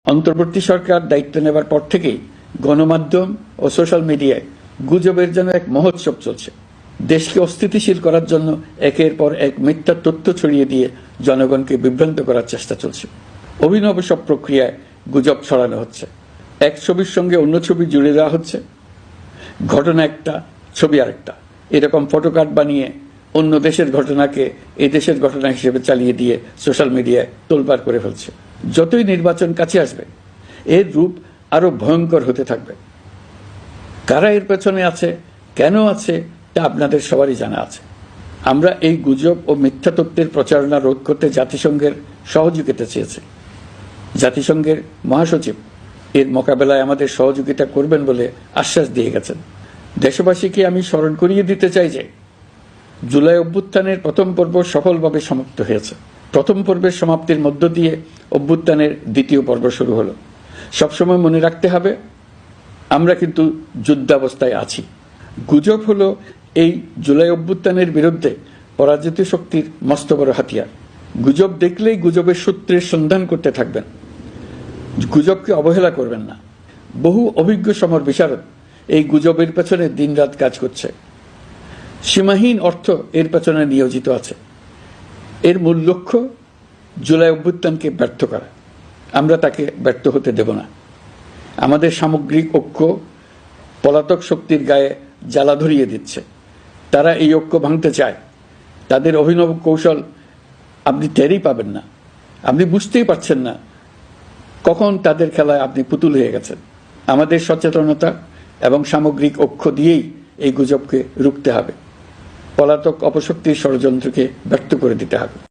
অন্তর্বর্তী সরকার দায়িত্ব নেবার পর থেকেই গণমাধ্যম ও সোশ্যাল মিডিয়ায় গুজবের যেন এক মহোৎসব চলছে। দেশকে অস্থিতিশীল করার জন্য একের পর এক মিথ্যা তথ্য ছড়িয়ে দিয়ে জনগণকে বিভ্রান্ত করার চেষ্টা চলছে। অভিনব সব প্রক্রিয়ায় গুজব ছড়ানো হচ্ছে। এক ছবির সঙ্গে অন্য ছবি জুড়ে দেওয়া হচ্ছে। ঘটনা একটা, ছবি আরেকটা, এরকম ফটোকার্ড বানিয়ে অন্য দেশের ঘটনাকে এই দেশের ঘটনা হিসেবে চালিয়ে দিয়ে সোশ্যাল মিডিয়ায় তোলপাড় করে ফেলছে। যতই নির্বাচন কাছে আসবে এর রূপ আরো ভয়ঙ্কর হতে থাকবে। কারা এর পেছনে আছে, কেন আছে, তা আপনাদের সবারই জানা আছে। আমরা এই গুজব ও মিথ্যা তথ্যের প্রচারণা রোধ করতে জাতিসংঘের সহযোগিতা চেয়েছি। জাতিসংঘের মহাসচিব এর মোকাবেলায় আমাদের সহযোগিতা করবেন বলে আশ্বাস দিয়ে গেছেন। দেশবাসীকে আমি স্মরণ করিয়ে দিতে চাই যে জুলাই অভ্যুত্থানের প্রথম পর্ব সফলভাবে সমাপ্ত হয়েছে। প্রথম পর্বের সমাপ্তির মধ্য দিয়ে অভ্যুত্থানের দ্বিতীয় পর্ব শুরু হলো। সবসময় মনে রাখতে হবে আমরা কিন্তু যুদ্ধাবস্থায় আছি। গুজব হলো এই জুলাই অভ্যুত্থানের বিরুদ্ধে পরাজিত শক্তির মস্ত বড় হাতিয়ার। গুজব দেখলেই গুজবের সূত্রের সন্ধান করতে থাকবেন, গুজবকে অবহেলা করবেন না। বহু অভিজ্ঞ সমর বিশারদ এই গুজবের পেছনে দিনরাত কাজ করছে। সীমাহীন অর্থ এর পেছনে নিয়োজিত আছে। এর মূল লক্ষ্য জুলাই অভ্যুত্থানকে ব্যর্থ করা। আমরা তাকে ব্যর্থ হতে দেব না। আমাদের সামগ্রিক ঐক্য পলাতক শক্তির গায়ে জ্বালা ধরিয়ে দিচ্ছে। তারা এই ঐক্য ভাঙতে চায়। তাদের অভিনব কৌশল আপনি টেরই পাবেন না। আপনি বুঝতেই পারছেন না কখন তাদের খেলায় আপনি পুতুল হয়ে গেছেন। আমাদের সচেতনতা এবং সামগ্রিক ঐক্য দিয়েই এই গুজবকে রুখতে হবে। পলাতক অপশক্তির ষড়যন্ত্রকে ব্যর্থ করে দিতে হবে।